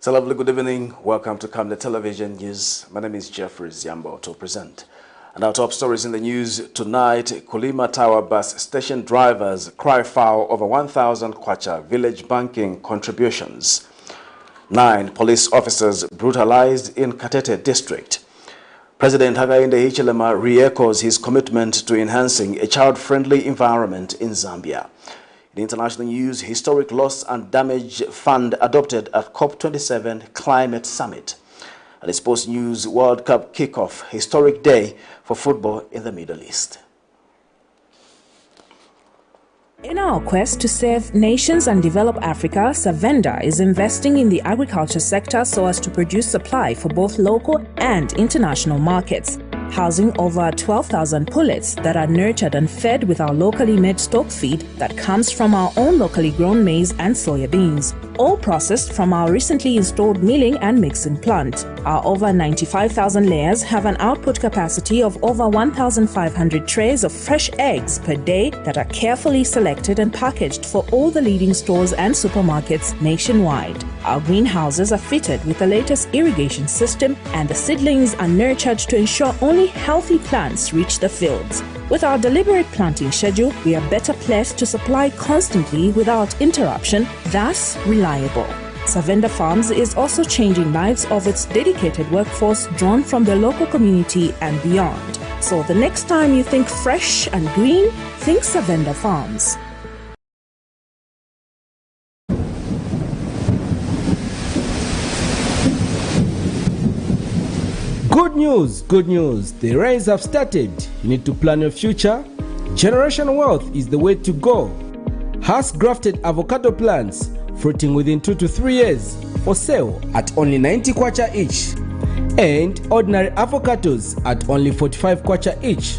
So lovely good evening. Welcome to Camnet Television News. My name is Jeffrey Ziambo to present. And our top stories in the news tonight: KULIMA-TOWER bus station drivers cry foul over 1,000 kwacha village banking contributions. 9 police officers brutalized in KATETE district. President Hakainde Hichilema re-echoes his commitment to enhancing a child-friendly environment in Zambia. In international news, historic loss and damage fund adopted at COP27 Climate Summit. And in sports news, World Cup kickoff, historic day for football in the Middle East. In our quest to save nations and develop Africa, ZAMBIA is investing in the agriculture sector so as to produce supply for both local and international markets, housing over 12,000 pullets that are nurtured and fed with our locally made stock feed that comes from our own locally grown maize and soya beans, all processed from our recently installed milling and mixing plant. Our over 95,000 layers have an output capacity of over 1,500 trays of fresh eggs per day that are carefully selected and packaged for all the leading stores and supermarkets nationwide. Our greenhouses are fitted with the latest irrigation system, and the seedlings are nurtured to ensure only healthy plants reach the fields. With our deliberate planting schedule, we are better placed to supply constantly without interruption, thus reliable. ZAMBIA Farms is also changing lives of its dedicated workforce drawn from the local community and beyond. So the next time you think fresh and green, think ZAMBIA Farms. Good news, the rains have started. You need to plan your future. Generational wealth is the way to go. House-grafted avocado plants fruiting within 2 to 3 years for sale at only 90 kwacha each, and ordinary avocados at only 45 kwacha each.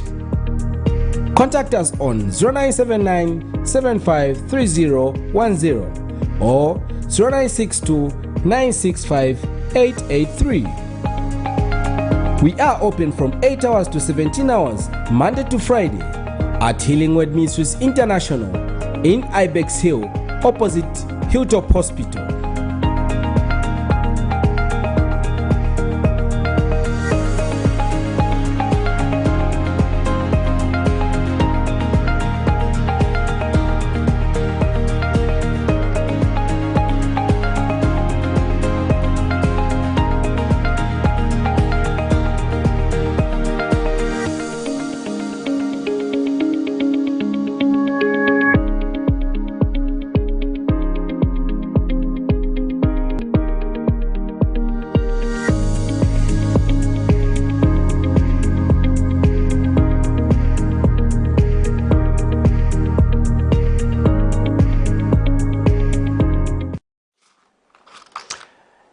Contact us on 0979 753010 or 0962 965 883. We are open from 8 hours to 17 hours, Monday to Friday, at Healing Word Ministries International in Ibex Hill, opposite Hilltop Hospital.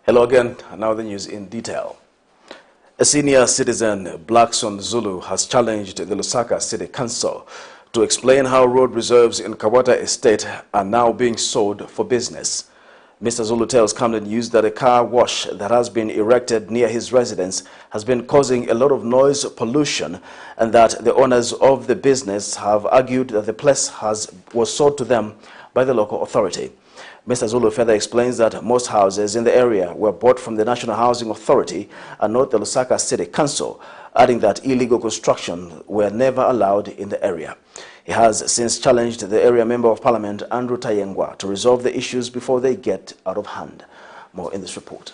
Hello again, and now the news in detail. A senior citizen, Blackson Zulu, has challenged the Lusaka City Council to explain how road reserves in Kawata Estate are now being sold for business. Mr. Zulu tells Camnet News that a car wash that has been erected near his residence has been causing a lot of noise pollution, and that the owners of the business have argued that the place was sold to them by the local authority. Mr. Zulu further explains that most houses in the area were bought from the National Housing Authority and not the Lusaka City Council, adding that illegal construction were never allowed in the area. He has since challenged the area Member of Parliament, Andrew Tayengwa, to resolve the issues before they get out of hand. More in this report.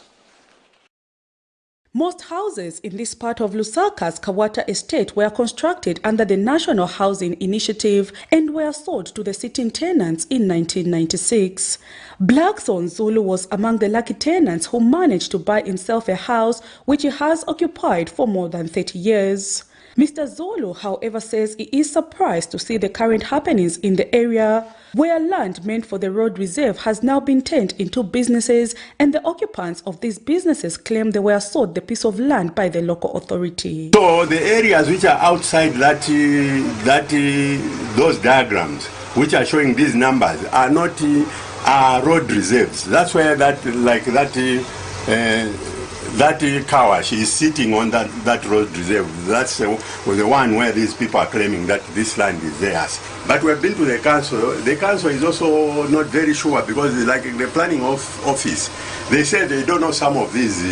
Most houses in this part of Lusaka's Kawata estate were constructed under the National Housing Initiative and were sold to the sitting tenants in 1996. Blackson Zulu was among the lucky tenants who managed to buy himself a house which he has occupied for more than 30 years. Mr. Zulu, however, says he is surprised to see the current happenings in the area, where land meant for the road reserve has now been turned into businesses, and the occupants of these businesses claim they were sold the piece of land by the local authority. So the areas which are outside those diagrams, which are showing these numbers, are not road reserves. That's where that car wash is sitting on that road reserve. That's the one where these people are claiming that this land is theirs. But we've been to the council. The council is also not very sure because like the planning office, they said they don't know some of these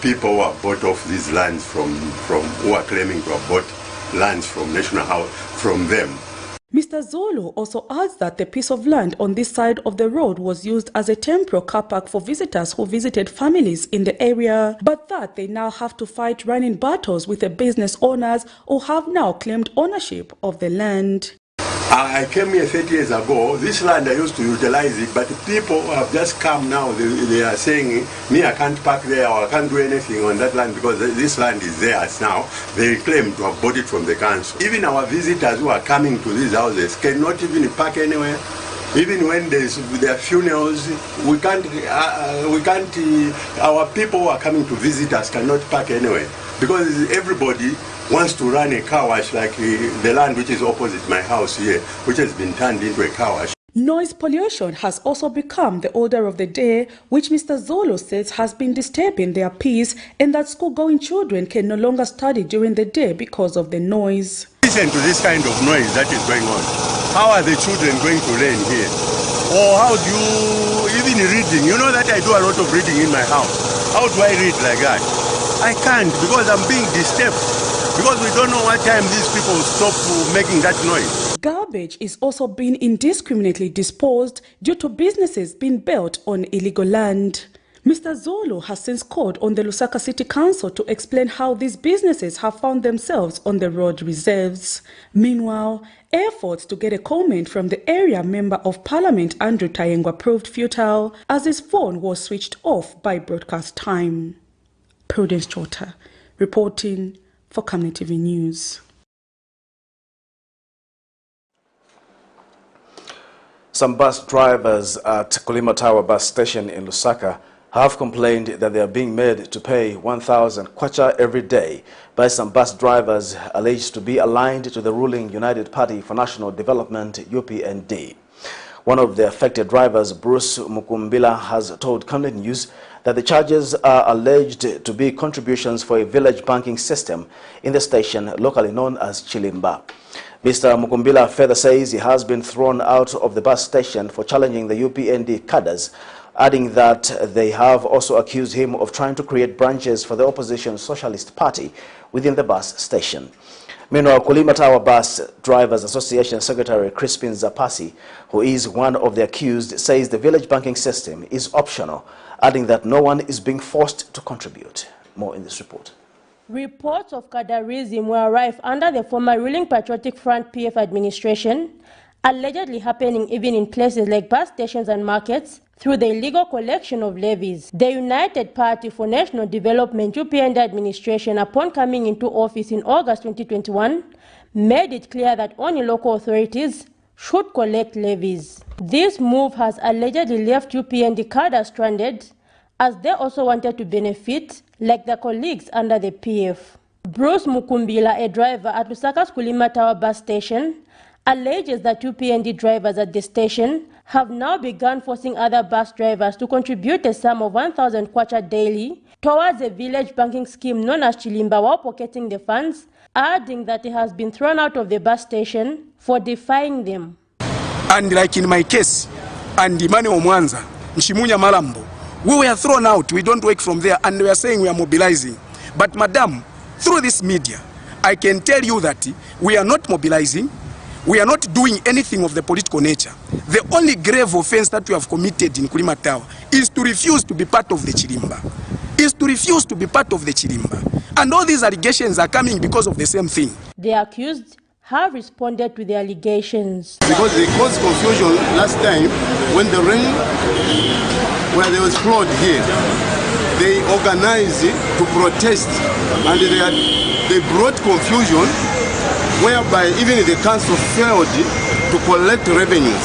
people who have bought off these lands from who are claiming to have bought lands from National House from them. Mr. Zulu also adds that the piece of land on this side of the road was used as a temporary car park for visitors who visited families in the area, but that they now have to fight running battles with the business owners who have now claimed ownership of the land. I came here 30 years ago. This land I used to utilize it, but people have just come now. They are saying, me, I can't park there or I can't do anything on that land because this land is theirs now. They claim to have bought it from the council. Even our visitors who are coming to these houses cannot even park anywhere. Even when there are funerals, we can't, our people who are coming to visit us cannot park anywhere because everybody wants to run a car wash like the land which is opposite my house here, which has been turned into a car wash. Noise pollution has also become the order of the day, which Mr. Zolo says has been disturbing their peace, and that school-going children can no longer study during the day because of the noise. Listen to this kind of noise that is going on. How are the children going to learn here? Or how do you, even reading, you know that I do a lot of reading in my house. How do I read like that? I can't because I'm being disturbed. Because we don't know what time these people stop making that noise. Garbage is also being indiscriminately disposed due to businesses being built on illegal land. Mr. Zolo has since called on the Lusaka City Council to explain how these businesses have found themselves on the road reserves. Meanwhile, efforts to get a comment from the area Member of Parliament Andrew Tayengwa proved futile as his phone was switched off by broadcast time. Prudence Chota, reporting for Camnet TV News. Some bus drivers at KULIMA-TOWER bus station in Lusaka have complained that they are being made to pay 1,000 kwacha every day by some bus drivers alleged to be aligned to the ruling United Party for National Development UPND. One of the affected drivers, Bruce Mukumbila, has told Camnet News that the charges are alleged to be contributions for a village banking system in the station locally known as Chilimba. Mr. Mukumbila further says he has been thrown out of the bus station for challenging the UPND cadres, adding that they have also accused him of trying to create branches for the opposition Socialist Party within the bus station. Meanwhile, KULIMA-TOWER Bus Drivers Association Secretary Crispin Zapasi, who is one of the accused, says the village banking system is optional, adding that no one is being forced to contribute. More in this report. Reports of Kadarism were rife under the former ruling Patriotic Front PF administration, allegedly happening even in places like bus stations and markets through the illegal collection of levies. The United Party for National Development UPND administration, upon coming into office in August 2021, made it clear that only local authorities should collect levies. This move has allegedly left UPND cadres stranded, as they also wanted to benefit like their colleagues under the PF. Bruce Mukumbila, a driver at Lusaka's KULIMA-TOWER bus station, alleges that UPND drivers at the station have now begun forcing other bus drivers to contribute a sum of 1,000 kwacha daily towards a village banking scheme known as Chilimba while pocketing the funds, adding that he has been thrown out of the bus station for defying them. And like in my case, and Imani Omwanza, Nshimunya Malambo, we were thrown out, we don't work from there, and we are saying we are mobilizing. But madam, through this media, I can tell you that we are not mobilizing, we are not doing anything of the political nature. The only grave offense that we have committed in KULIMA-TOWER is to refuse to be part of the Chilimba. And all these allegations are coming because of the same thing. The accused have responded to the allegations. Because they caused confusion last time when the rain, where there was flood here, they organized to protest and they brought confusion whereby even the council failed to collect revenues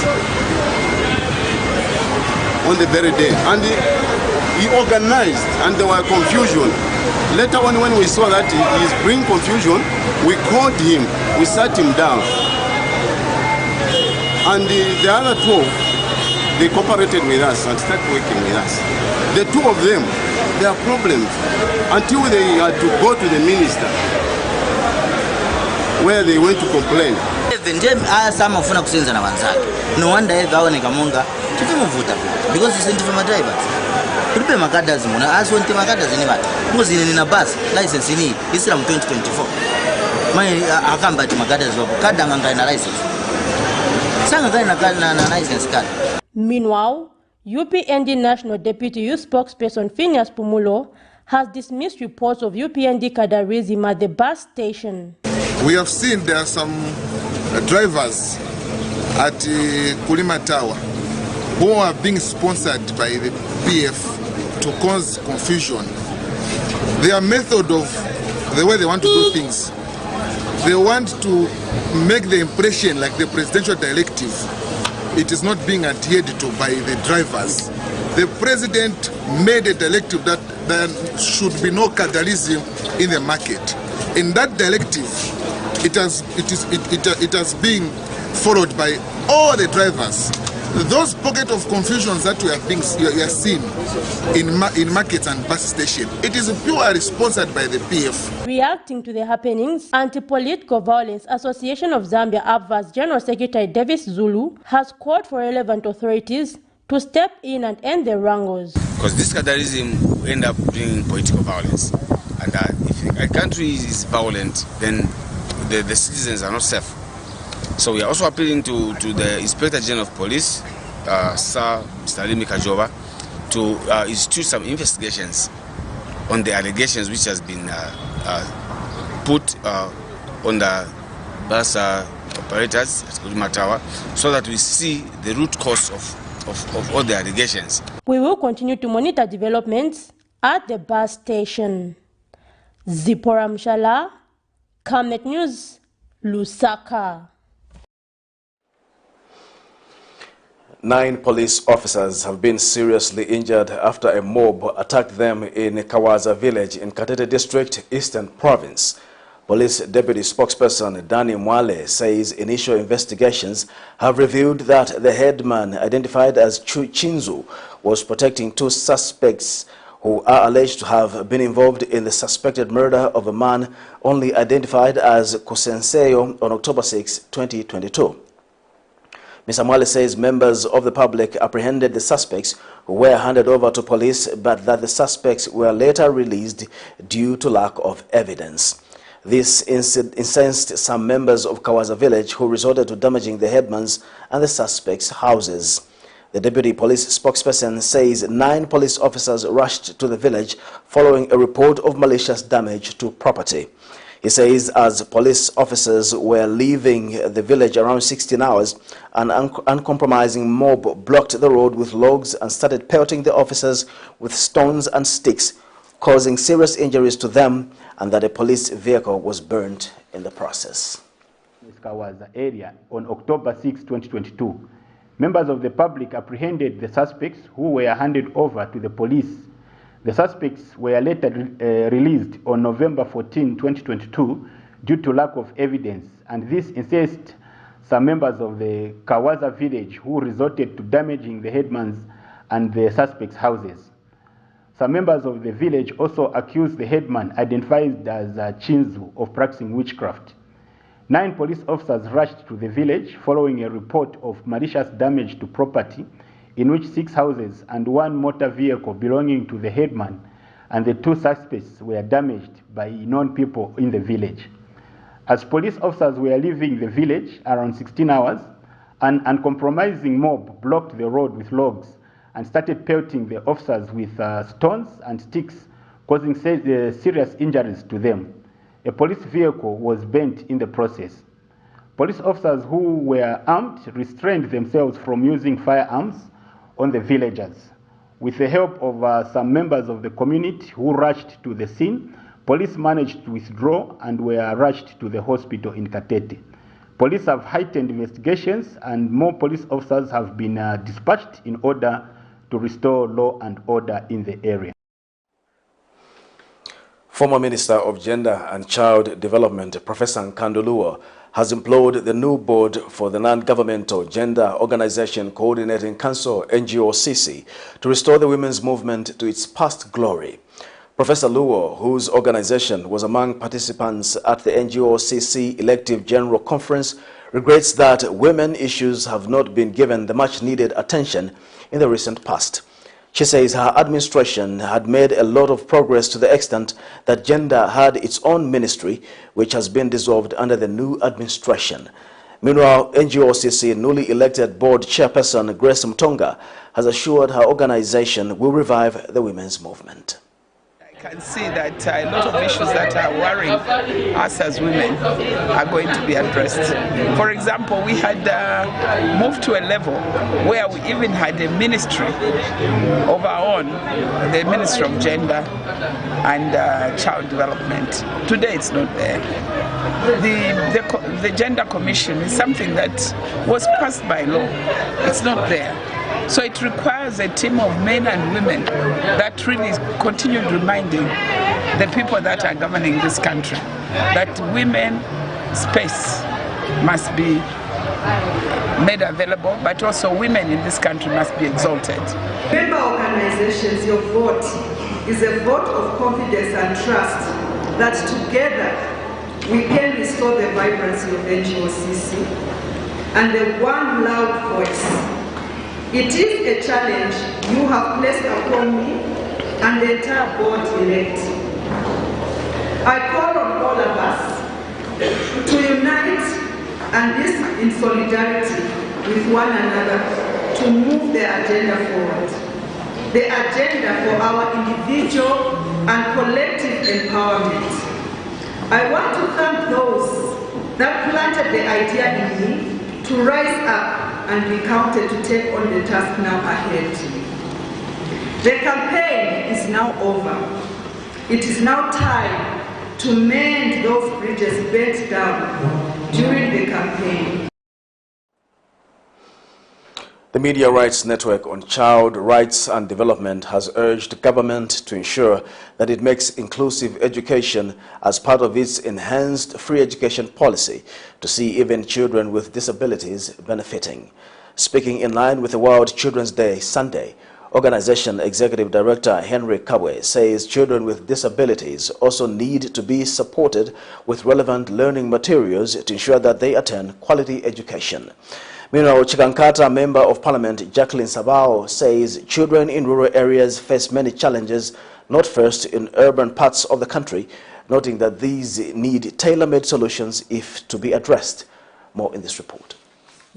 on the very day. And he organized and there were confusion. Later on, when we saw that he is bringing confusion, we called him, we sat him down. And the other two, they cooperated with us and started working with us. The two of them, their problems until they had to go to the minister, where they went to complain. No wonder if I want to come because it's into my drivers. Prepare my cards, as one to my cards was in a bus license in Islam 2024. I come back to my cards of Kadang and license. License card. Meanwhile, UPND National Deputy Youth Spokesperson Phineas Pumulo has dismissed reports of UPND cadarism at the bus station. We have seen there are some drivers at KULIMA-TOWER who are being sponsored by the PF to cause confusion. Their method of the way they want to do things, they want to make the impression like the presidential directive, it is not being adhered to by the drivers. The president made a directive that there should be no cadarism in the market. In that directive, it has been followed by all the drivers. Those pockets of confusions that you are seeing in markets and bus stations, it is purely sponsored by the PF. Reacting to the happenings, Anti-Political Violence Association of Zambia ABVA's General Secretary Davis Zulu has called for relevant authorities to step in and end the wrangles. Because this cadarism will end up bringing political violence. And if a country is violent, then the citizens are not safe. So we are also appealing to the Inspector General of Police, Sir Mr. Limi Kajova, to institute some investigations on the allegations which has been put on the bus operators at KULIMA-TOWER, so that we see the root cause of all the allegations. We will continue to monitor developments at the bus station. Zipporah Mshala, Camnet News, Lusaka. 9 police officers have been seriously injured after a mob attacked them in Kawaza village in KATETE district, Eastern Province. Police Deputy Spokesperson Danny Mwale says initial investigations have revealed that the headman, identified as Chinzu, was protecting 2 suspects who are alleged to have been involved in the suspected murder of a man only identified as Kusenseyo on October 6, 2022. Mr. Mwale says members of the public apprehended the suspects, who were handed over to police, but that the suspects were later released due to lack of evidence. This incensed some members of Kawaza village, who resorted to damaging the headman's and the suspects' houses. The deputy police spokesperson says 9 police officers rushed to the village following a report of malicious damage to property. He says as police officers were leaving the village around 16 hours, an uncompromising mob blocked the road with logs and started pelting the officers with stones and sticks, causing serious injuries to them, and that a police vehicle was burnt in the process. Kawaza area on October 6, 2022. Members of the public apprehended the suspects, who were handed over to the police. The suspects were later released on November 14, 2022 due to lack of evidence, and this incensed some members of the Kawaza village, who resorted to damaging the headman's and the suspects' houses. Some members of the village also accused the headman, identified as Chinzu, of practicing witchcraft. 9 police officers rushed to the village following a report of malicious damage to property, in which 6 houses and 1 motor vehicle belonging to the headman and the 2 suspects were damaged by known people in the village. As police officers were leaving the village around 16 hours, an uncompromising mob blocked the road with logs and started pelting the officers with stones and sticks, causing serious injuries to them. A police vehicle was burnt in the process. Police officers who were armed restrained themselves from using firearms on the villagers. With the help of some members of the community who rushed to the scene, police managed to withdraw and were rushed to the hospital in KATETE. Police have heightened investigations, and more police officers have been dispatched in order to restore law and order in the area. Former Minister of Gender and Child Development, Professor Nkanduluo, has employed the new board for the non-governmental Gender Organization Coordinating Council, NGOCC, to restore the women's movement to its past glory. Professor Luo, whose organization was among participants at the NGOCC Elective General Conference, regrets that women issues have not been given the much-needed attention in the recent past. She says her administration had made a lot of progress to the extent that gender had its own ministry, which has been dissolved under the new administration. Meanwhile, NGOCC newly elected board chairperson Grace Mtonga has assured her organization will revive the women's movement. I can see that a lot of issues that are worrying us as women are going to be addressed. For example, we had moved to a level where we even had a ministry of our own, the Ministry of Gender and Child Development. Today it's not there. The Gender Commission is something that was passed by law. It's not there. So it requires a team of men and women that really continue reminding the people that are governing this country that women's space must be made available, but also women in this country must be exalted. Member organizations, your vote is a vote of confidence and trust that together we can restore the vibrancy of NGOCC and the one loud voice. It is a challenge you have placed upon me and the entire board elect. I call on all of us to unite and this in solidarity with one another to move the agenda forward. The agenda for our individual and collective empowerment. I want to thank those that planted the idea in me to rise up and be counted to take on the task now ahead. The campaign is now over. It is now time to mend those bridges burnt down during the campaign. The Media Rights Network on Child Rights and Development has urged government to ensure that it makes inclusive education as part of its enhanced free education policy to see even children with disabilities benefiting. Speaking in line with the World Children's Day Sunday, Organization Executive Director Henry Kabwe says children with disabilities also need to be supported with relevant learning materials to ensure that they attend quality education. Meanwhile, Chikankata Member of Parliament Jacqueline Sabao says children in rural areas face many challenges, not first in urban parts of the country, noting that these need tailor-made solutions if to be addressed. More in this report.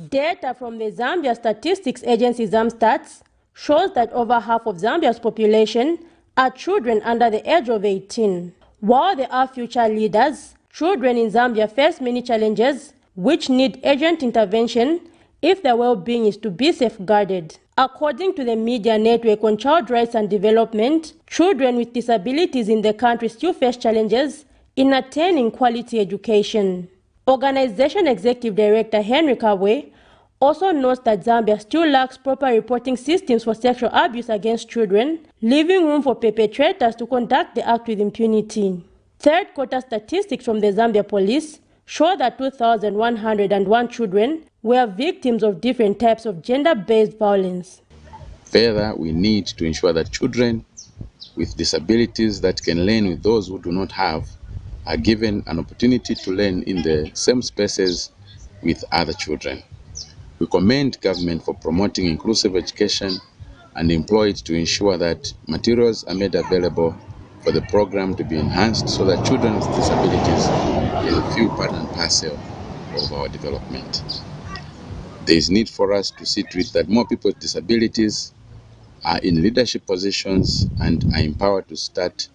Data from the Zambia Statistics Agency ZAMStats shows that over half of Zambia's population are children under the age of 18. While they are future leaders, children in Zambia face many challenges which need urgent intervention if their well-being is to be safeguarded. According to the Media Network on Child Rights and Development, children with disabilities in the country still face challenges in attaining quality education. Organization Executive Director Henry Kabwe also notes that Zambia still lacks proper reporting systems for sexual abuse against children, leaving room for perpetrators to conduct the act with impunity. Third quarter statistics from the Zambia Police show that 2,101 children were victims of different types of gender-based violence. Further, we need to ensure that children with disabilities that can learn with those who do not have are given an opportunity to learn in the same spaces with other children. We commend government for promoting inclusive education and employ it to ensure that materials are made available for the program to be enhanced so that children with disabilities can feel part and parcel of our development. There is need for us to see to it that more people with disabilities are in leadership positions and are empowered to start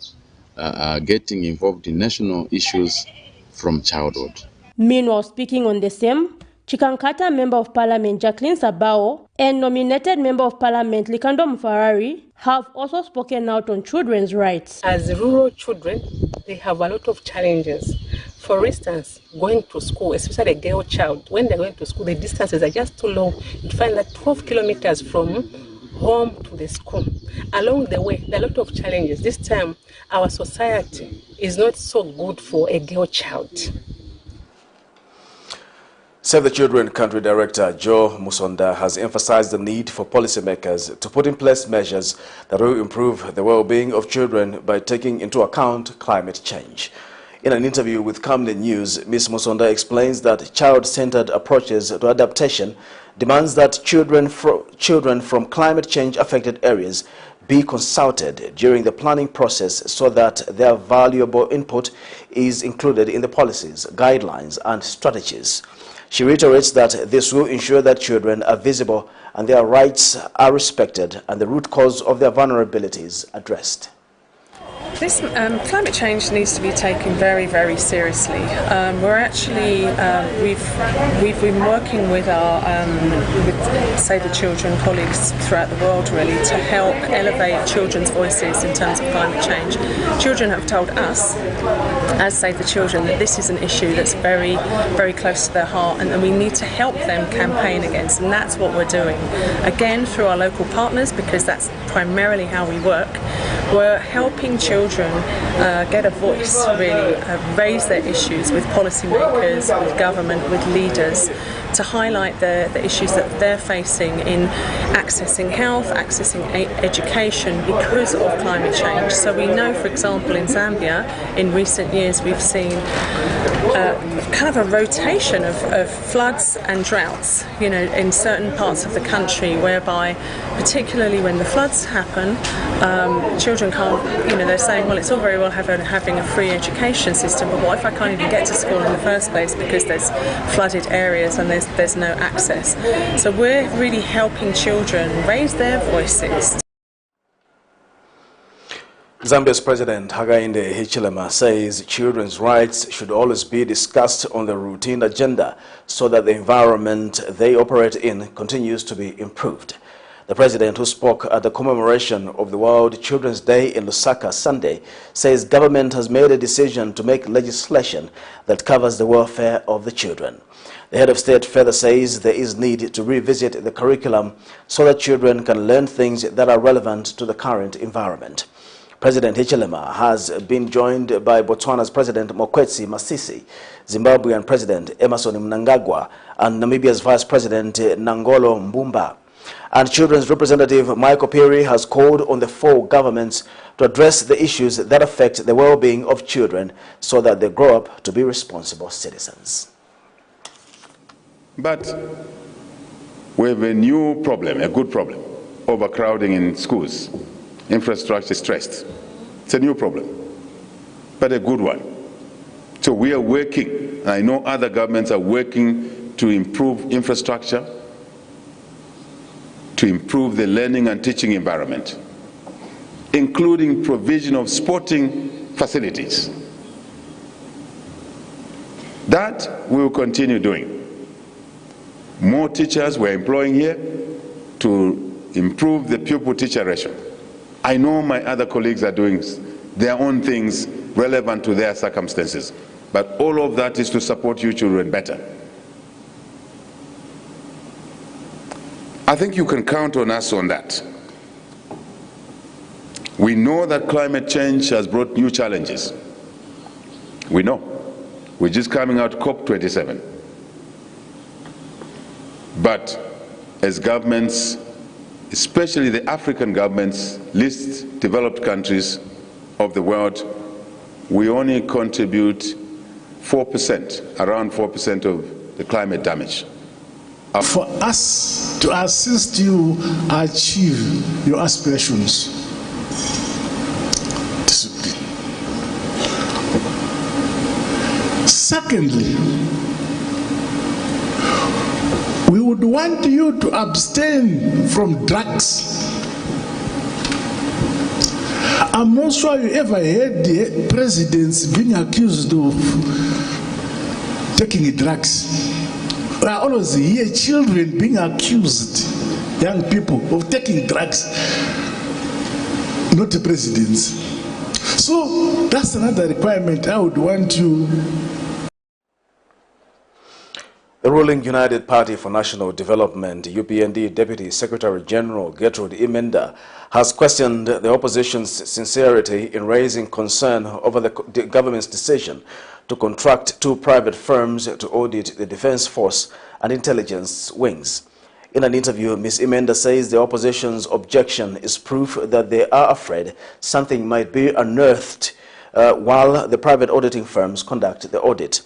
getting involved in national issues from childhood. Meanwhile, speaking on the same, Chikankata Member of Parliament Jacqueline Sabao and nominated Member of Parliament Likando Mfarari have also spoken out on children's rights. As rural children, they have a lot of challenges. For instance, going to school, especially a girl child, when they're going to school, the distances are just too long. You find that 12 kilometers from home to the school. Along the way, there are a lot of challenges. This time, our society is not so good for a girl child. Save the Children Country Director Joe Musonda has emphasized the need for policymakers to put in place measures that will improve the well-being of children by taking into account climate change. In an interview with Camnet News, Ms. Musonda explains that child-centered approaches to adaptation demands that children from climate change-affected areas be consulted during the planning process so that their valuable input is included in the policies, guidelines, and strategies. She reiterates that this will ensure that children are visible and their rights are respected and the root cause of their vulnerabilities addressed. This climate change needs to be taken very, very seriously. We've been working with our with Save the Children colleagues throughout the world really to help elevate children's voices in terms of climate change. Children have told us, as Save the Children, that this is an issue that's very, very close to their heart and that we need to help them campaign against, and that's what we're doing. Again, through our local partners, because that's primarily how we work. We're helping children get a voice, really, raise their issues with policymakers, with government, with leaders, to highlight the issues that they're facing in accessing health, accessing education because of climate change. So we know, for example, in Zambia, in recent years, we've seen kind of a rotation of floods and droughts, you know, in certain parts of the country, whereby, particularly when the floods happen, children can't, you know, they're saying, well, it's all very well having a free education system, but what if I can't even get to school in the first place because there's flooded areas and there's no access? So we're really helping children raise their voices. Zambia's President Hakainde Hichilema says children's rights should always be discussed on the routine agenda so that the environment they operate in continues to be improved. The president, who spoke at the commemoration of the World Children's Day in Lusaka Sunday, says government has made a decision to make legislation that covers the welfare of the children. The head of state further says there is need to revisit the curriculum so that children can learn things that are relevant to the current environment. President Hichilema has been joined by Botswana's President Mokwetsi Masisi, Zimbabwean President Emerson Mnangagwa, and Namibia's Vice President Nangolo Mbumba. And Children's Representative Michael Perry has called on the four governments to address the issues that affect the well-being of children so that they grow up to be responsible citizens. But we have a new problem, a good problem, overcrowding in schools. Infrastructure is stressed. It's a new problem, but a good one. So we are working, and I know other governments are working to improve infrastructure, to improve the learning and teaching environment, including provision of sporting facilities. That we will continue doing. More teachers we're employing here to improve the pupil-teacher ratio. I know my other colleagues are doing their own things relevant to their circumstances, but all of that is to support you children better. I think you can count on us on that. We know that climate change has brought new challenges. We know. We're just coming out COP27. But as governments, especially the African governments, least developed countries of the world, we only contribute 4%, around 4% of the climate damage. For us to assist you achieve your aspirations, discipline. Secondly, we would want you to abstain from drugs. I'm not sure you ever heard the presidents being accused of taking drugs. I always hear children being accused, young people, of taking drugs, not the presidents. So that's another requirement I would want you. The ruling United Party for National Development, UPND Deputy Secretary General Gertrude Imenda, has questioned the opposition's sincerity in raising concern over the government's decision to contract 2 private firms to audit the Defense Force and intelligence wings. In an interview, Ms. Imenda says the opposition's objection is proof that they are afraid something might be unearthed while the private auditing firms conduct the audit.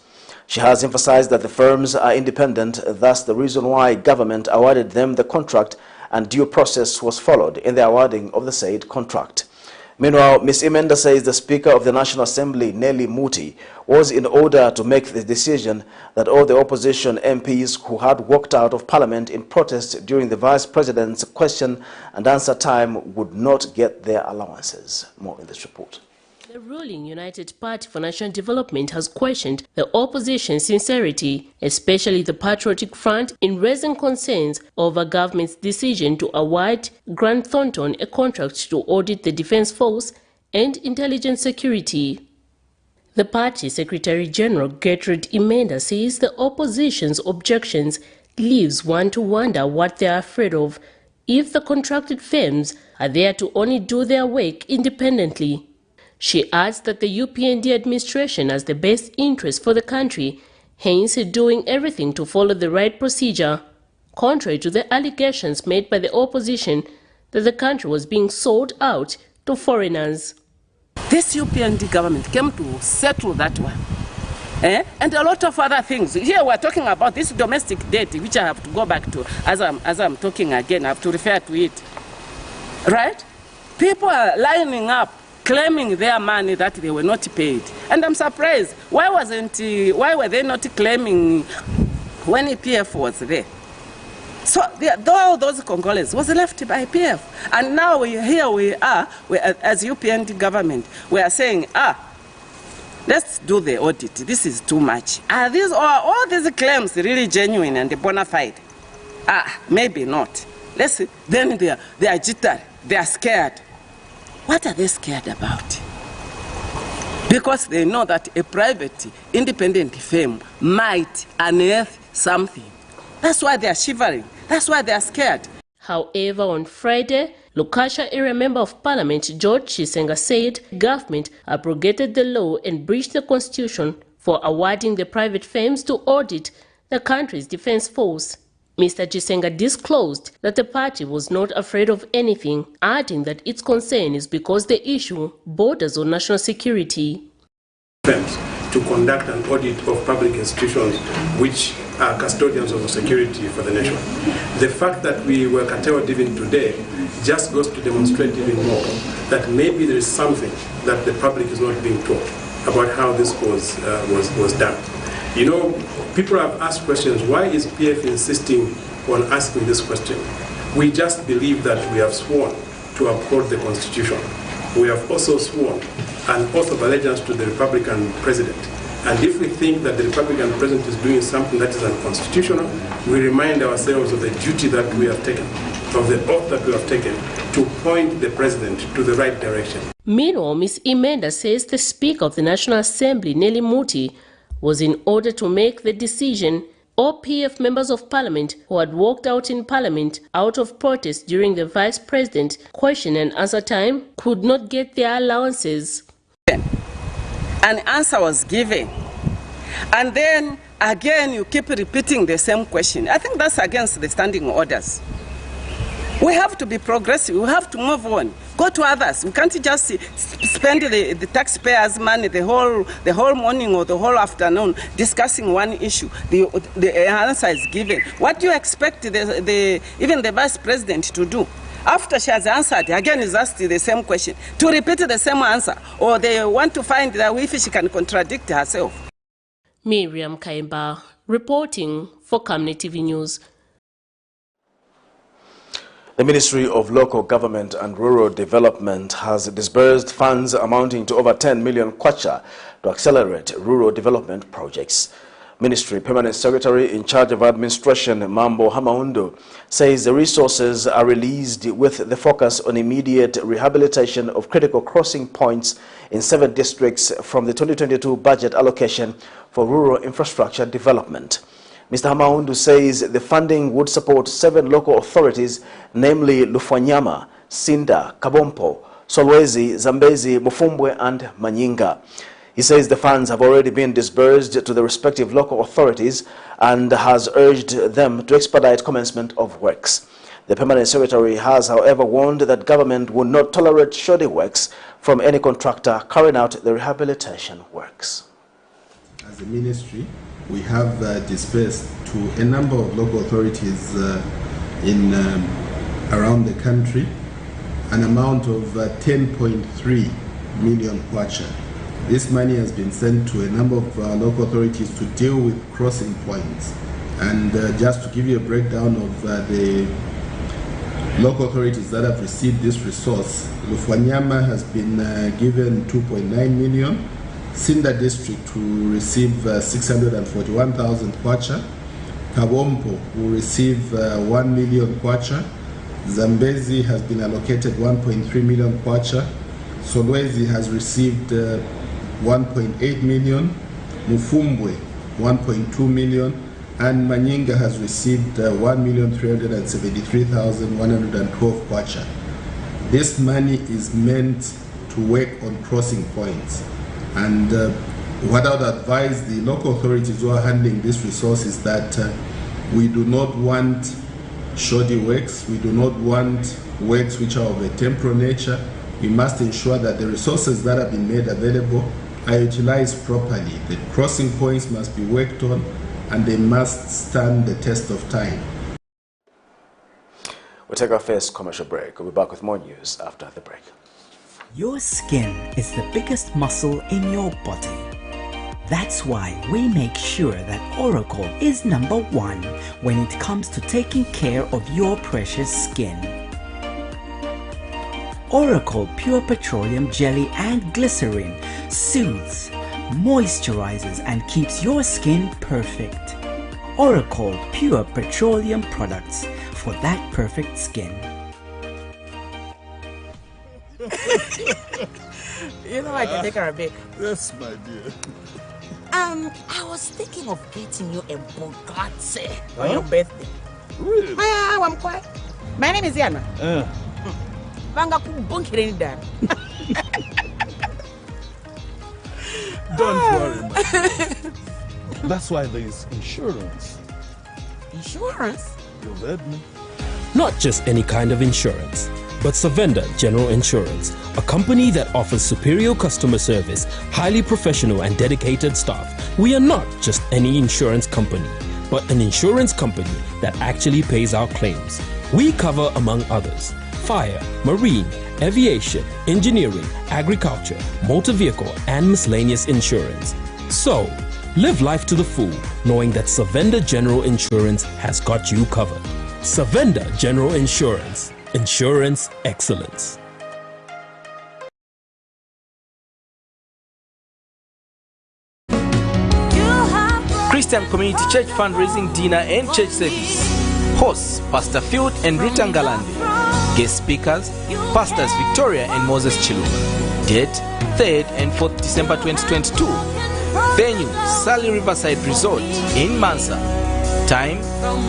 She has emphasized that the firms are independent, thus the reason why government awarded them the contract and due process was followed in the awarding of the said contract. Meanwhile, Ms. Imenda says the Speaker of the National Assembly, Nelly Muti, was in order to make the decision that all the opposition MPs who had walked out of Parliament in protest during the Vice President's question and answer time would not get their allowances. More in this report. The ruling United Party for National Development has questioned the opposition's sincerity, especially the Patriotic Front, in raising concerns over government's decision to award Grant Thornton a contract to audit the Defense Force and intelligence security. The party Secretary General Gertrude Imenda says the opposition's objections leaves one to wonder what they are afraid of if the contracted firms are there to only do their work independently. She adds that the UPND administration has the best interest for the country, hence doing everything to follow the right procedure, contrary to the allegations made by the opposition that the country was being sold out to foreigners. This UPND government came to settle that one. And a lot of other things. Here we're talking about this domestic debt, which I have to go back to as I'm talking again. I have to refer to it. Right? People are lining up, claiming their money that they were not paid. And I'm surprised. Why were they not claiming when PF was there? So all those Congolese was left by PF. And now here we are, as UPND government, we are saying, let's do the audit. This is too much. Are all these claims really genuine and bona fide? Maybe not. Then they are jittery. They are scared. What are they scared about? Because they know that a private, independent firm might unearth something. That's why they are shivering. That's why they are scared. However, on Friday, Lukasha area Member of Parliament George Chisenga said government abrogated the law and breached the constitution for awarding the private firms to audit the country's defense force. Mr. Chisenga disclosed that the party was not afraid of anything, adding that its concern is because the issue borders on national security. To conduct an audit of public institutions which are custodians of the security for the nation. The fact that we were curtailed even today just goes to demonstrate even more that maybe there is something that the public is not being taught about how this was done. You know, people have asked questions, why is PF insisting on asking this question? We just believe that we have sworn to uphold the Constitution. We have also sworn an oath of allegiance to the Republican President. And if we think that the Republican President is doing something that is unconstitutional, we remind ourselves of the duty that we have taken, of the oath that we have taken, to point the President to the right direction. Meanwhile, Ms. Imenda says the Speaker of the National Assembly, Nelly Muti, was in order to make the decision. All PF members of Parliament who had walked out in Parliament out of protest during the Vice President question and answer time could not get their allowances. An answer was given. And then again you keep repeating the same question. I think that's against the standing orders. We have to be progressive. We have to move on. Go to others. We can't just spend the taxpayers' money the whole morning or the whole afternoon discussing one issue. The answer is given. What do you expect even the Vice President to do? After she has answered, again is asked the same question, to repeat the same answer, or they want to find that if she can contradict herself. Miriam Kaimba, reporting for Camnet TV News. The Ministry of Local Government and Rural Development has disbursed funds amounting to over 10 million kwacha to accelerate rural development projects. Ministry Permanent Secretary in charge of administration, Mambo Hamaundo, says the resources are released with the focus on immediate rehabilitation of critical crossing points in 7 districts from the 2022 budget allocation for rural infrastructure development. Mr. Hamaundu says the funding would support 7 local authorities, namely Lufwanyama, Sinda, Kabompo, Solwezi, Zambezi, Mufumbwe and Manyinga. He says the funds have already been disbursed to the respective local authorities and has urged them to expedite commencement of works. The Permanent Secretary has, however, warned that government will not tolerate shoddy works from any contractor carrying out the rehabilitation works. As a ministry, we have dispersed to a number of local authorities around the country an amount of 10.3 million kwacha. This money has been sent to a number of local authorities to deal with crossing points. And just to give you a breakdown of the local authorities that have received this resource, Lufwanyama has been given 2.9 million, Sinda District will receive 641,000 kwacha, Kabompo will receive 1 million kwacha, Zambezi has been allocated 1.3 million kwacha, Solwezi has received 1.8 million, Mufumbwe 1.2 million, and Manyinga has received 1,373,112 kwacha. This money is meant to work on crossing points. And what I would advise the local authorities who are handling this resource is that we do not want shoddy works, we do not want works which are of a temporal nature. We must ensure that the resources that have been made available are utilized properly. The crossing points must be worked on and they must stand the test of time. We'll take our first commercial break. We'll be back with more news after the break. Your skin is the biggest muscle in your body. That's why we make sure that Oracle is #1 when it comes to taking care of your precious skin. Oracle Pure Petroleum Jelly and Glycerin soothes, moisturizes and keeps your skin perfect. Oracle Pure Petroleum products for that perfect skin. You know I can take her a bit. Yes, my dear. I was thinking of getting you a Bugatti on your birthday. Really? I'm quiet. My name is Yana. Don't worry, man. That's why there is insurance. Insurance? You heard me. Not just any kind of insurance, but Savenda General Insurance, a company that offers superior customer service, highly professional and dedicated staff. We are not just any insurance company, but an insurance company that actually pays our claims. We cover, among others, fire, marine, aviation, engineering, agriculture, motor vehicle, and miscellaneous insurance. So, live life to the full, knowing that Savenda General Insurance has got you covered. Savenda General Insurance. Insurance excellence. Christian Community Church Fundraising Dinner and Church Service. Hosts Pastor Field and Ruta Ngalande. Guest speakers Pastors Victoria and Moses Chiluma. Date 3rd and 4th December 2022. Venue Sally Riverside Resort in Mansa. Time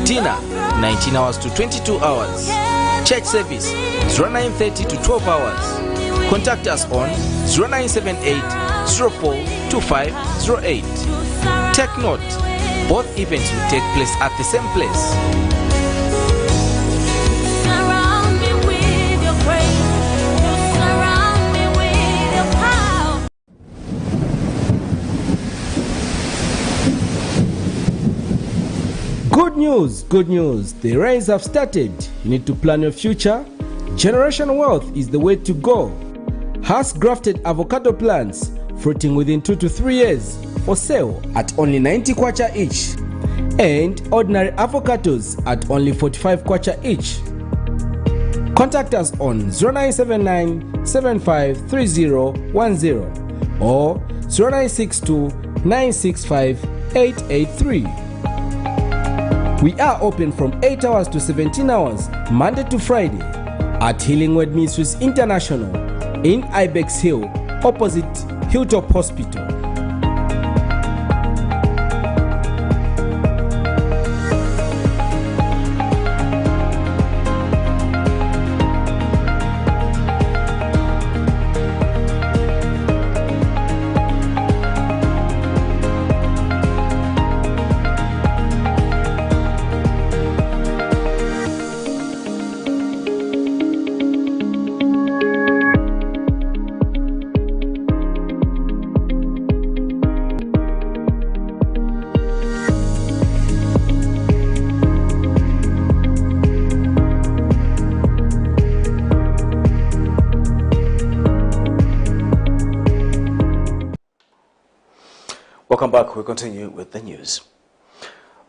dinner 19 hours to 22 hours. Church service 0930 to 12 hours. Contact us on 0978 04 2508. Take note, both events will take place at the same place. Good news, the rains have started. You need to plan your future. Generation Wealth is the way to go. Has grafted avocado plants fruiting within 2 to 3 years for sale at only 90 kwacha each, and ordinary avocados at only 45 kwacha each. Contact us on 0979 753010 or 0962 965 883. We are open from 8 hours to 17 hours, Monday to Friday, at Healing Word Ministries International in Ibex Hill, opposite Hilltop Hospital. Welcome back. We continue with the news.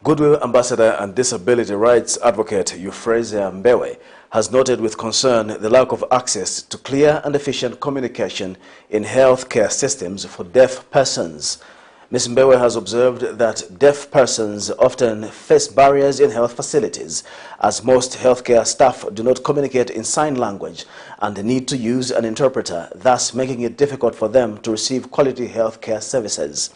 Goodwill Ambassador and Disability Rights Advocate Euphrasia Mbewe has noted with concern the lack of access to clear and efficient communication in healthcare systems for deaf persons. Ms. Mbewe has observed that deaf persons often face barriers in health facilities, as most healthcare staff do not communicate in sign language and need to use an interpreter, thus making it difficult for them to receive quality healthcare services.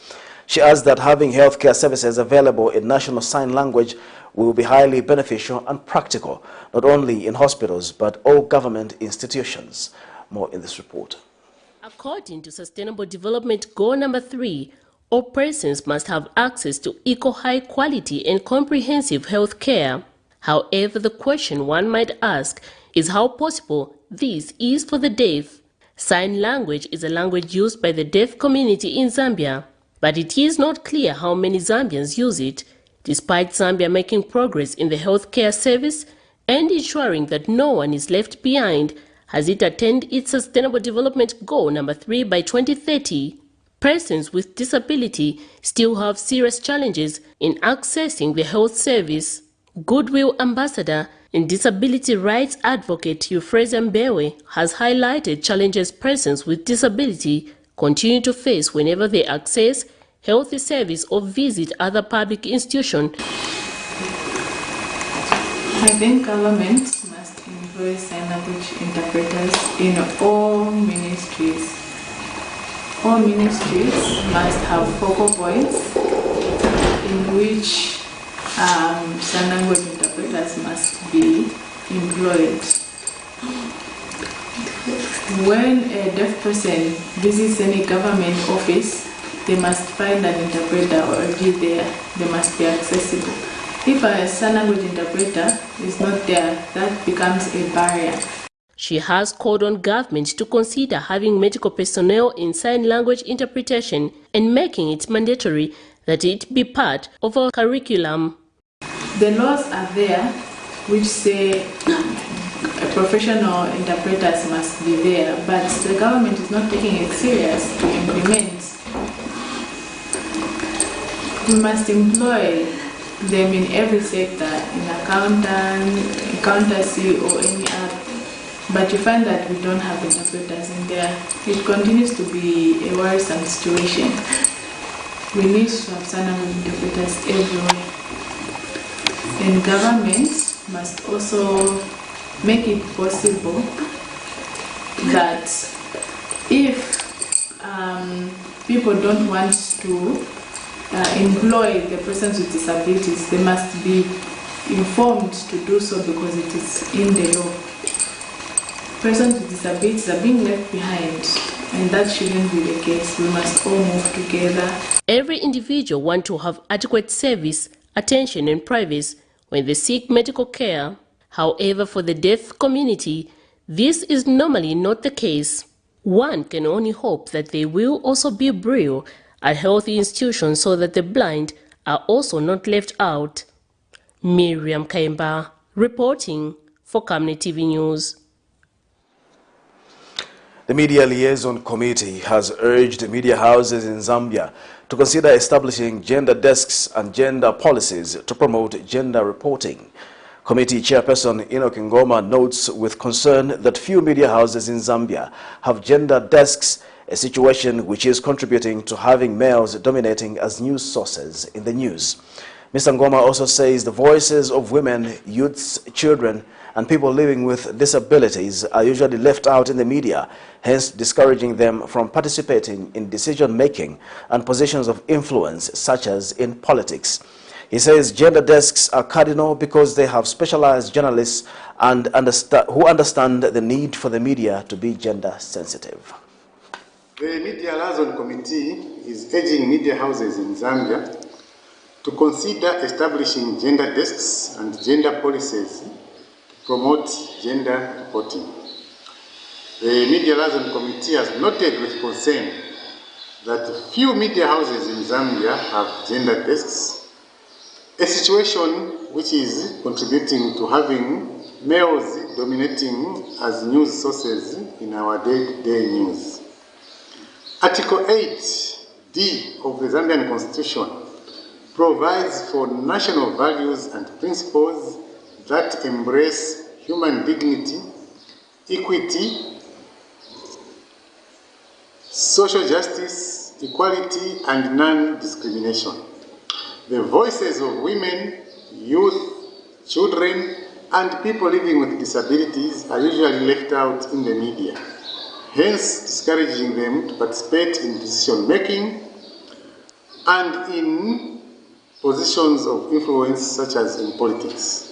She adds that having healthcare services available in national sign language will be highly beneficial and practical, not only in hospitals but all government institutions. More in this report. According to Sustainable Development Goal number 3, all persons must have access to equal high quality and comprehensive health care. However, the question one might ask is how possible this is for the deaf. Sign language is a language used by the deaf community in Zambia, but it is not clear how many Zambians use it. Despite Zambia making progress in the healthcare service and ensuring that no one is left behind as it attained its Sustainable Development Goal number 3 by 2030, persons with disability still have serious challenges in accessing the health service. Goodwill Ambassador and Disability Rights Advocate Euphrasia Mbewe has highlighted challenges persons with disability continue to face whenever they access health service or visit other public institutions. I think government must employ sign language interpreters in all ministries. All ministries must have focal points in which sign language interpreters must be employed. When a deaf person visits any government office, they must find an interpreter already there. They must be accessible. If a sign language interpreter is not there, that becomes a barrier. She has called on government to consider having medical personnel in sign language interpretation and making it mandatory that it be part of our curriculum. The laws are there which say professional interpreters must be there, but the government is not taking it serious to implement. We must employ them in every sector, in accountancy or any other. But you find that we don't have interpreters in there. It continues to be a worrisome situation. We need to have sign language interpreters everywhere. And government must also make it possible that if people don't want to employ the persons with disabilities, they must be informed to do so because it is in the law. Persons with disabilities are being left behind, and that shouldn't be the case. We must all move together. Every individual wants to have adequate service, attention and privacy when they seek medical care. However, for the deaf community, this is normally not the case. One can only hope that they will also be braille at healthy institutions so that the blind are also not left out. Miriam Kaimba reporting for Camnet TV News. The Media Liaison Committee has urged media houses in Zambia to consider establishing gender desks and gender policies to promote gender reporting. Committee Chairperson Enoch Ngoma notes with concern that few media houses in Zambia have gender desks, a situation which is contributing to having males dominating as news sources in the news. Mr. Ngoma also says the voices of women, youths, children, and people living with disabilities are usually left out in the media, hence discouraging them from participating in decision-making and positions of influence, such as in politics. He says gender desks are cardinal because they have specialized journalists and who understand the need for the media to be gender sensitive. The Media Liaison Committee is urging media houses in Zambia to consider establishing gender desks and gender policies to promote gender reporting. The Media Liaison Committee has noted with concern that few media houses in Zambia have gender desks, a situation which is contributing to having males dominating as news sources in our day-to-day news. Article 8 D of the Zambian Constitution provides for national values and principles that embrace human dignity, equity, social justice, equality, and non-discrimination. The voices of women, youth, children, and people living with disabilities are usually left out in the media, hence discouraging them to participate in decision-making and in positions of influence such as in politics.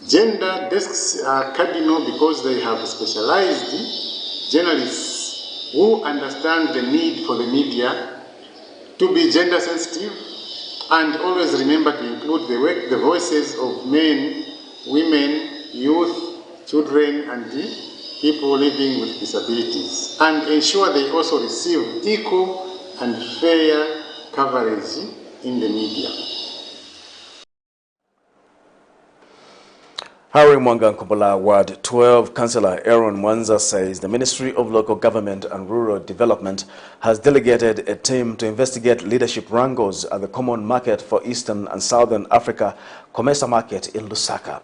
Gender desks are cardinal because they have specialized journalists who understand the need for the media to be gender sensitive and always remember to include the voices of men, women, youth, children, and people living with disabilities, and ensure they also receive equal and fair coverage in the media. Harry Mwangankumbula Ward 12 Councillor Aaron Mwanza says the Ministry of Local Government and Rural Development has delegated a team to investigate leadership wrangles at the Common Market for Eastern and Southern Africa, COMESA Market in Lusaka.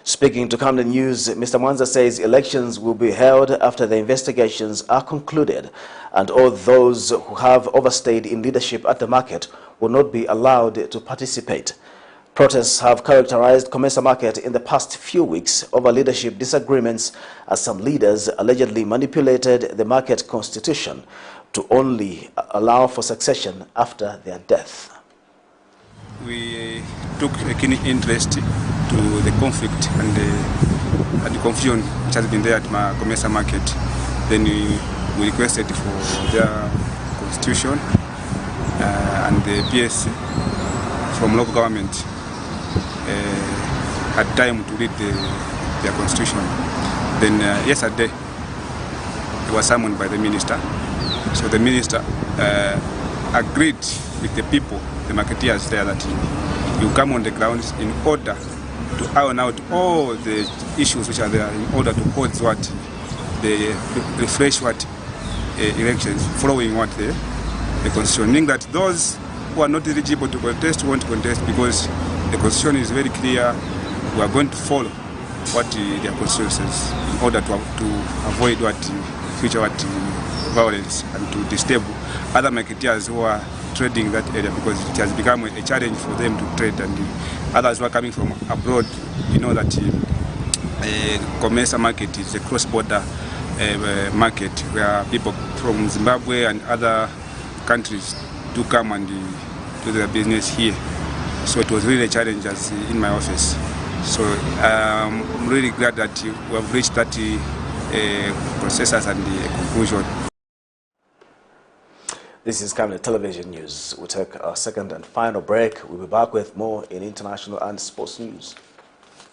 Speaking to Camnet News, Mr. Mwanza says elections will be held after the investigations are concluded, and all those who have overstayed in leadership at the market will not be allowed to participate. Protests have characterized COMESA Market in the past few weeks over leadership disagreements, as some leaders allegedly manipulated the market constitution to only allow for succession after their death. We took a keen interest to the conflict and the confusion which has been there at COMESA Market. Then we requested for their constitution and the PS from local government had time to read their constitution. Then yesterday it was summoned by the minister. So the minister agreed with the people, the marketeers there, that you come on the grounds in order to iron out all the issues which are there, in order to hold what the refresh what elections following what the constitution, meaning that those who are not eligible to contest won't contest, because the constitution is very clear. We are going to follow what their constitution says in order to avoid what future what violence and to disturb other marketeers who are trading that area, because it has become a challenge for them to trade, and others who are coming from abroad. You know that COMESA Market is a cross-border market where people from Zimbabwe and other countries do come and do their business here. So it was really a challenge as in my office. So I'm really glad that we have reached that consensus and the conclusion. This is Camnet Television News. We'll take our second and final break. We'll be back with more in international and sports news.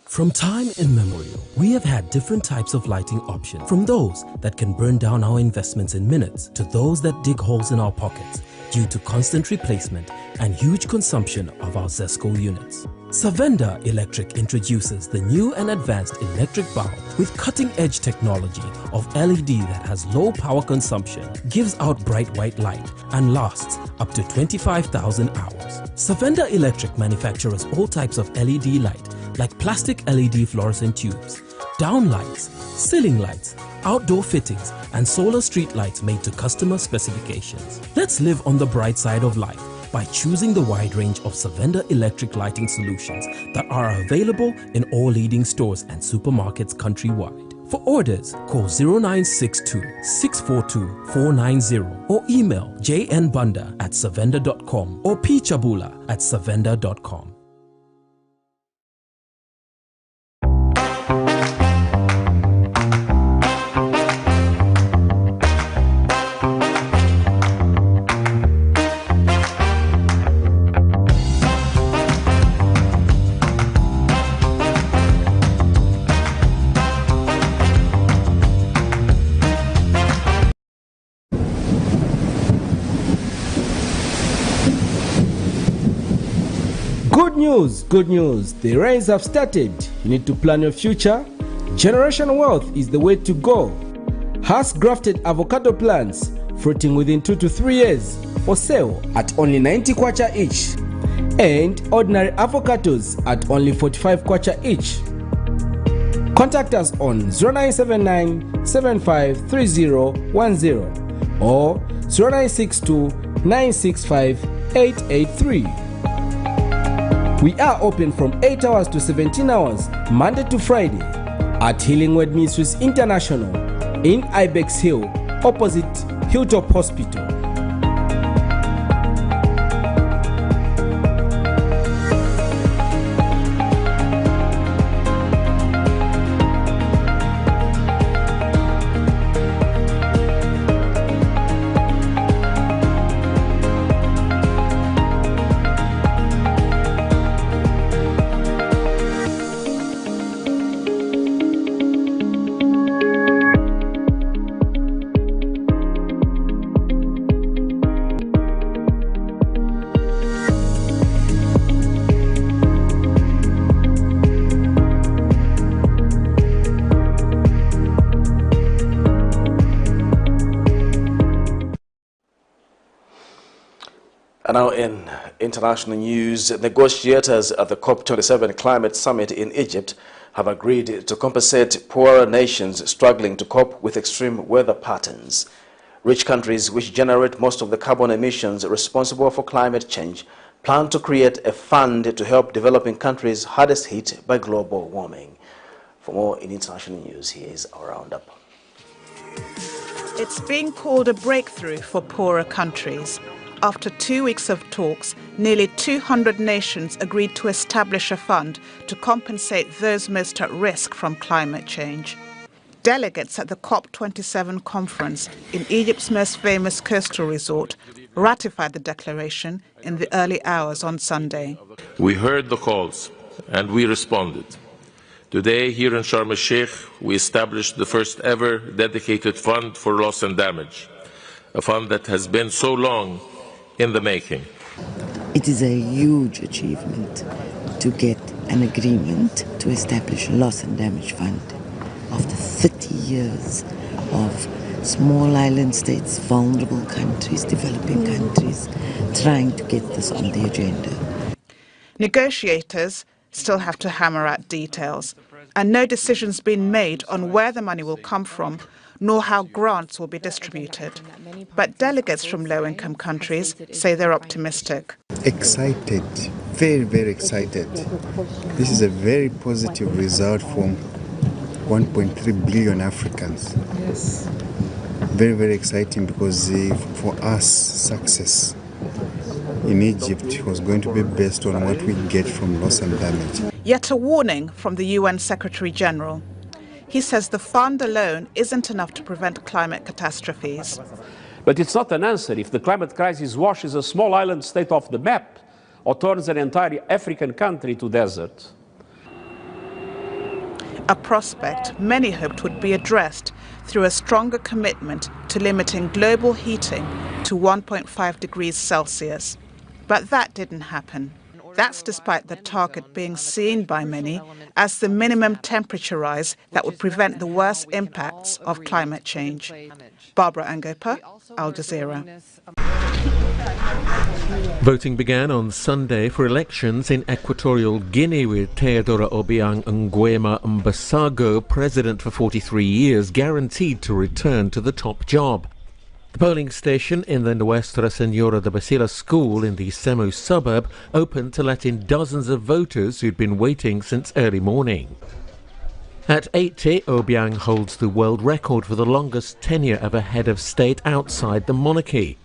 From time immemorial, we have had different types of lighting options, from those that can burn down our investments in minutes to those that dig holes in our pockets due to constant replacement and huge consumption of our ZESCO units. Savenda Electric introduces the new and advanced electric bulb with cutting-edge technology of LED that has low power consumption, gives out bright white light, and lasts up to 25,000 hours. Savenda Electric manufactures all types of LED light, like plastic LED fluorescent tubes, down lights, ceiling lights, outdoor fittings, and solar street lights made to customer specifications. Let's live on the bright side of life by choosing the wide range of Savenda electric lighting solutions that are available in all leading stores and supermarkets countrywide. For orders, call 0962-642-490 or email jnbunda@savenda.com or pchabula@savenda.com. Good news, the rains have started. You need to plan your future. Generation Wealth is the way to go. Has grafted avocado plants fruiting within 2 to 3 years, for sale at only 90 kwacha each, and ordinary avocados at only 45 kwacha each. Contact us on 0979 753010 or 0962 965 883. We are open from 8 hours to 17 hours, Monday to Friday, at Healing Word Ministries International in Ibex Hill, opposite Hilltop Hospital. Now in international news, negotiators at the COP27 Climate Summit in Egypt have agreed to compensate poorer nations struggling to cope with extreme weather patterns. Rich countries, which generate most of the carbon emissions responsible for climate change, plan to create a fund to help developing countries hardest hit by global warming. For more in international news, here is our roundup. It's being called a breakthrough for poorer countries. After 2 weeks of talks, nearly 200 nations agreed to establish a fund to compensate those most at risk from climate change. Delegates at the COP27 conference in Egypt's most famous coastal resort ratified the declaration in the early hours on Sunday. We heard the calls and we responded. Today, here in Sharm el-Sheikh, we established the first ever dedicated fund for loss and damage, a fund that has been so long in the making. It is a huge achievement to get an agreement to establish a loss and damage fund after 30 years of small island states, vulnerable countries, developing countries, trying to get this on the agenda. Negotiators still have to hammer out details, and no decision's been made on where the money will come from, nor how grants will be distributed. But delegates from low-income countries say they're optimistic. Excited, very, very excited. This is a very positive result from 1.3 billion Africans. Yes. Very, very exciting because for us, success in Egypt was going to be based on what we get from loss and damage. Yet a warning from the UN Secretary General. He says the fund alone isn't enough to prevent climate catastrophes. But it's not an answer if the climate crisis washes a small island state off the map or turns an entire African country to desert. A prospect many hoped would be addressed through a stronger commitment to limiting global heating to 1.5 degrees Celsius. But that didn't happen. That's despite the target being seen by many as the minimum temperature rise that would prevent the worst impacts of climate change. Barbara Angopa, Al Jazeera. Voting began on Sunday for elections in Equatorial Guinea, with Teodoro Obiang Nguema Mbasago, president for 43 years, guaranteed to return to the top job. The polling station in the Nuestra Senora de Basila school in the Semu suburb opened to let in dozens of voters who'd been waiting since early morning. At 80, Obiang holds the world record for the longest tenure of a head of state outside the monarchy.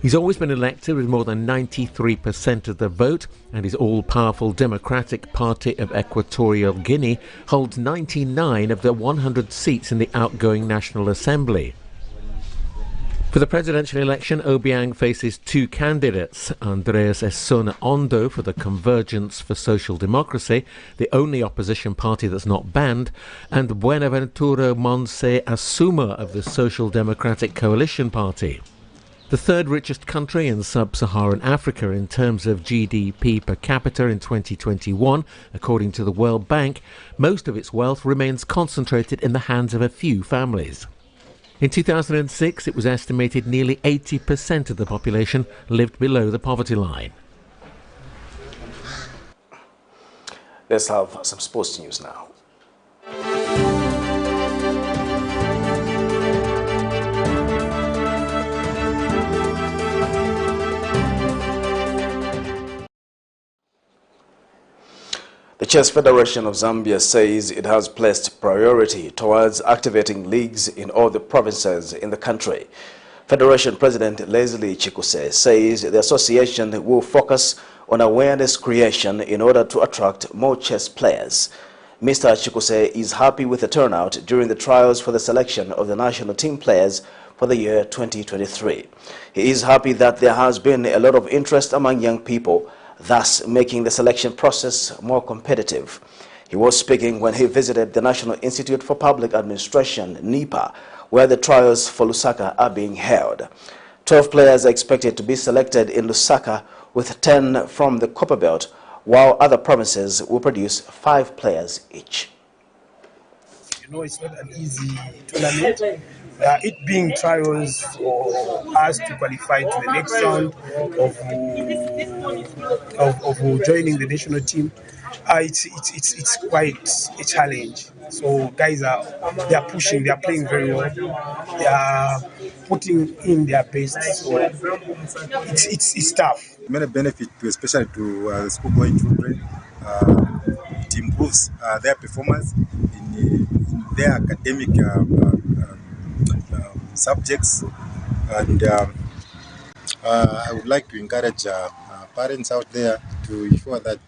He's always been elected with more than 93% of the vote, and his all-powerful Democratic Party of Equatorial Guinea holds 99 of the 100 seats in the outgoing National Assembly. For the presidential election, Obiang faces two candidates, Andres Essona Ondo for the Convergence for Social Democracy, the only opposition party that's not banned, and Buenaventura Monse Asuma of the Social Democratic Coalition Party. The third richest country in sub-Saharan Africa in terms of GDP per capita in 2021, according to the World Bank, most of its wealth remains concentrated in the hands of a few families. In 2006, it was estimated nearly 80% of the population lived below the poverty line. Let's have some sports news now. The Chess Federation of Zambia says it has placed priority towards activating leagues in all the provinces in the country. Federation President Leslie Chikuse says the association will focus on awareness creation in order to attract more chess players. Mr. Chikuse is happy with the turnout during the trials for the selection of the national team players for the year 2023. He is happy that there has been a lot of interest among young people, thus making the selection process more competitive. He was speaking when he visited the National Institute for Public Administration, NIPA, where the trials for Lusaka are being held. 12 players are expected to be selected in Lusaka, with 10 from the Copperbelt, while other provinces will produce 5 players each. You know, it's not an easy tournament. It being trials for us to qualify to the next round of joining the national team, it's quite a challenge. So guys they are pushing, they are playing very well, they are putting in their best. So it's tough. Many benefit, especially to the school-going children. It improves their performance in their academic subjects, and I would like to encourage parents out there to ensure that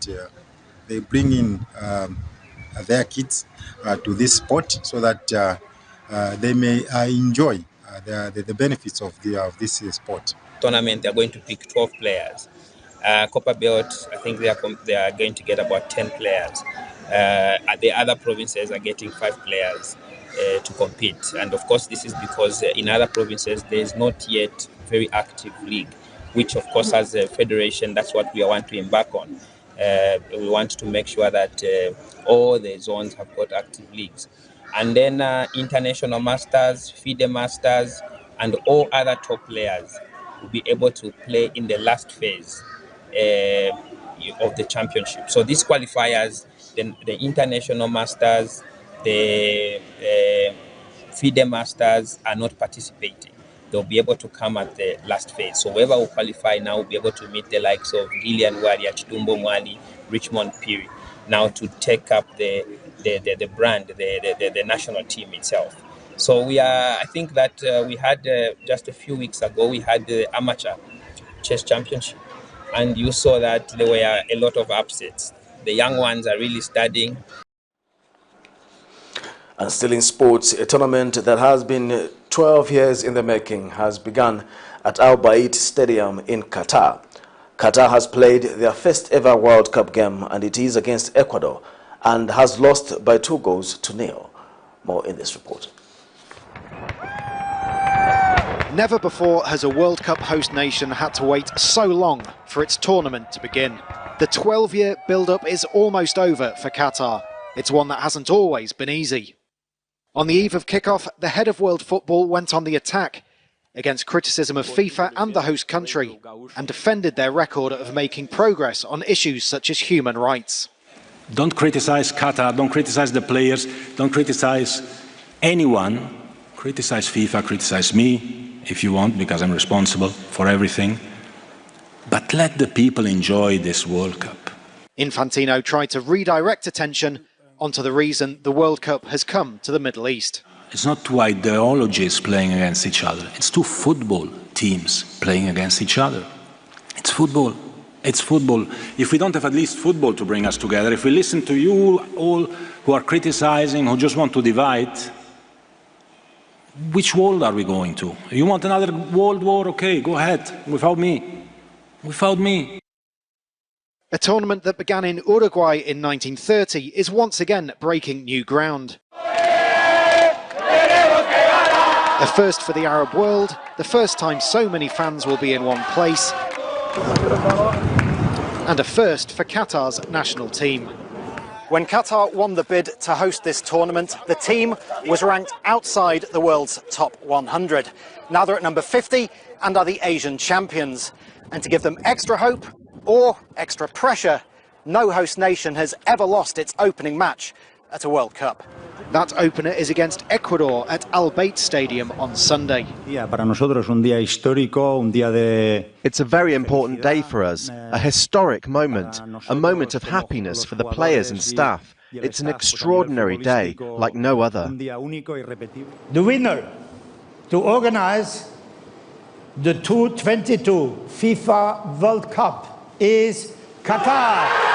they bring in their kids to this sport so that they may enjoy the benefits of this sport. Tournament, they are going to pick 12 players. Copperbelt, I think they are going to get about 10 players. The other provinces are getting 5 players to compete. And of course, this is because in other provinces, there is not yet very active league, which of course as a federation, that's what we want to embark on. We want to make sure that all the zones have got active leagues. And then international masters, FIDE masters, and all other top players will be able to play in the last phase of the championship. So these qualifiers, the international masters, the FIDE masters are not participating. They'll be able to come at the last phase. So whoever will qualify now will be able to meet the likes of Gillian Waria, Chitumbo Mwali, Richmond Piri, now to take up the brand, the national team itself. So I think that we had just a few weeks ago, we had the amateur chess championship, and you saw that there were a lot of upsets. The young ones are really studying. And still in sports, a tournament that has been 12 years in the making has begun at Al Bayt Stadium in Qatar. Qatar has played their first ever World Cup game, and it is against Ecuador, and has lost by 2-0. More in this report. Never before has a World Cup host nation had to wait so long for its tournament to begin. The 12-year build-up is almost over for Qatar. It's one that hasn't always been easy. On the eve of kickoff, the head of world football went on the attack against criticism of FIFA and the host country, and defended their record of making progress on issues such as human rights. Don't criticize Qatar, don't criticize the players, don't criticize anyone. Criticize FIFA, criticize me if you want, because I'm responsible for everything. But let the people enjoy this World Cup. Infantino tried to redirect attention onto the reason the World Cup has come to the Middle East. It's not two ideologies playing against each other. It's two football teams playing against each other. It's football. It's football. If we don't have at least football to bring us together, if we listen to you all who are criticizing, who just want to divide, which world are we going to? You want another world war? Okay, go ahead. Without me. Without me. A tournament that began in Uruguay in 1930 is once again breaking new ground. A first for the Arab world, the first time so many fans will be in one place, and a first for Qatar's national team. When Qatar won the bid to host this tournament, the team was ranked outside the world's top 100. Now they're at number 50 and are the Asian champions. And to give them extra hope or extra pressure, no host nation has ever lost its opening match at a World Cup. That opener is against Ecuador at Al Bayt Stadium on Sunday. It's a very important day for us, a historic moment, a moment of happiness for the players and staff. It's an extraordinary day, like no other. The winner to organize the 2022 FIFA World Cup is Qatar.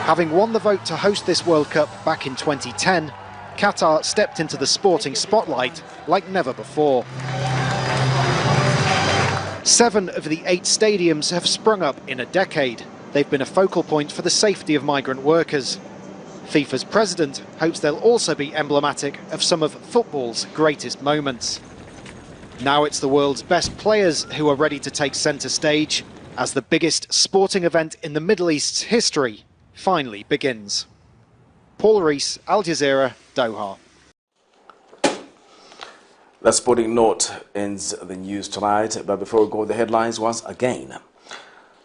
Having won the vote to host this World Cup back in 2010, Qatar stepped into the sporting spotlight like never before. 7 of the 8 stadiums have sprung up in a decade. They've been a focal point for the safety of migrant workers. FIFA's president hopes they'll also be emblematic of some of football's greatest moments. Now it's the world's best players who are ready to take centre stage as the biggest sporting event in the Middle East's history finally begins. Paul Rees, Al Jazeera, Doha. That sporting note ends the news tonight, but before we go, the headlines once again.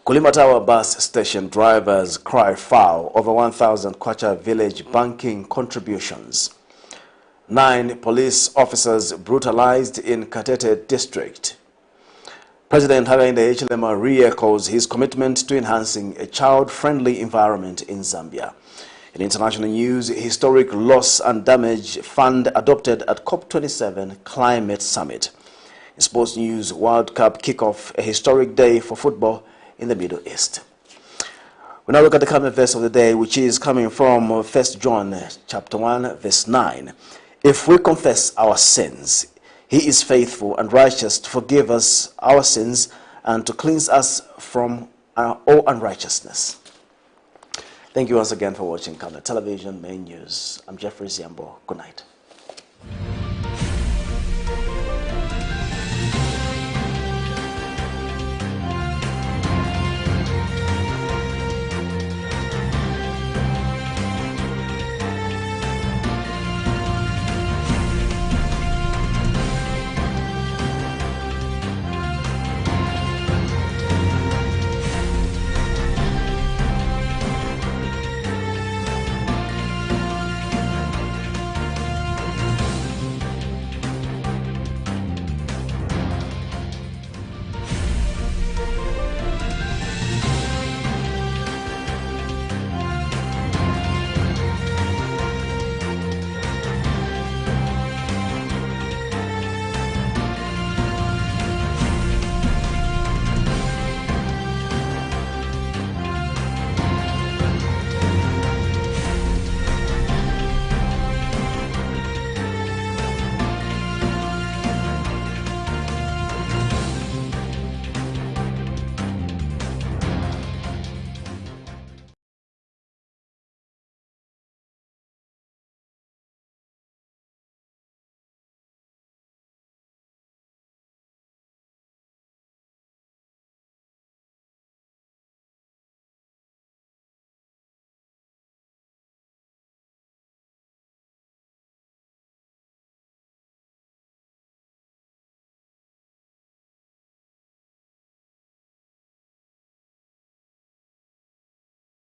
KULIMA-TOWER bus station drivers cry foul over 1,000 Kwacha village banking contributions. 9 police officers brutalized in KATETE district. President Hakainde Hichilema re-echoes his commitment to enhancing a child-friendly environment in Zambia. In international news, historic loss and damage fund adopted at COP27 Climate Summit. In sports news, World Cup kickoff, a historic day for football in the Middle East. We now look at the Camnet verse of the day, which is coming from 1 John chapter 1, verse 9. If we confess our sins, He is faithful and righteous to forgive us our sins and to cleanse us from all unrighteousness. Thank you once again for watching Camnet Television Main News. I'm Jeffrey Ziambo. Good night.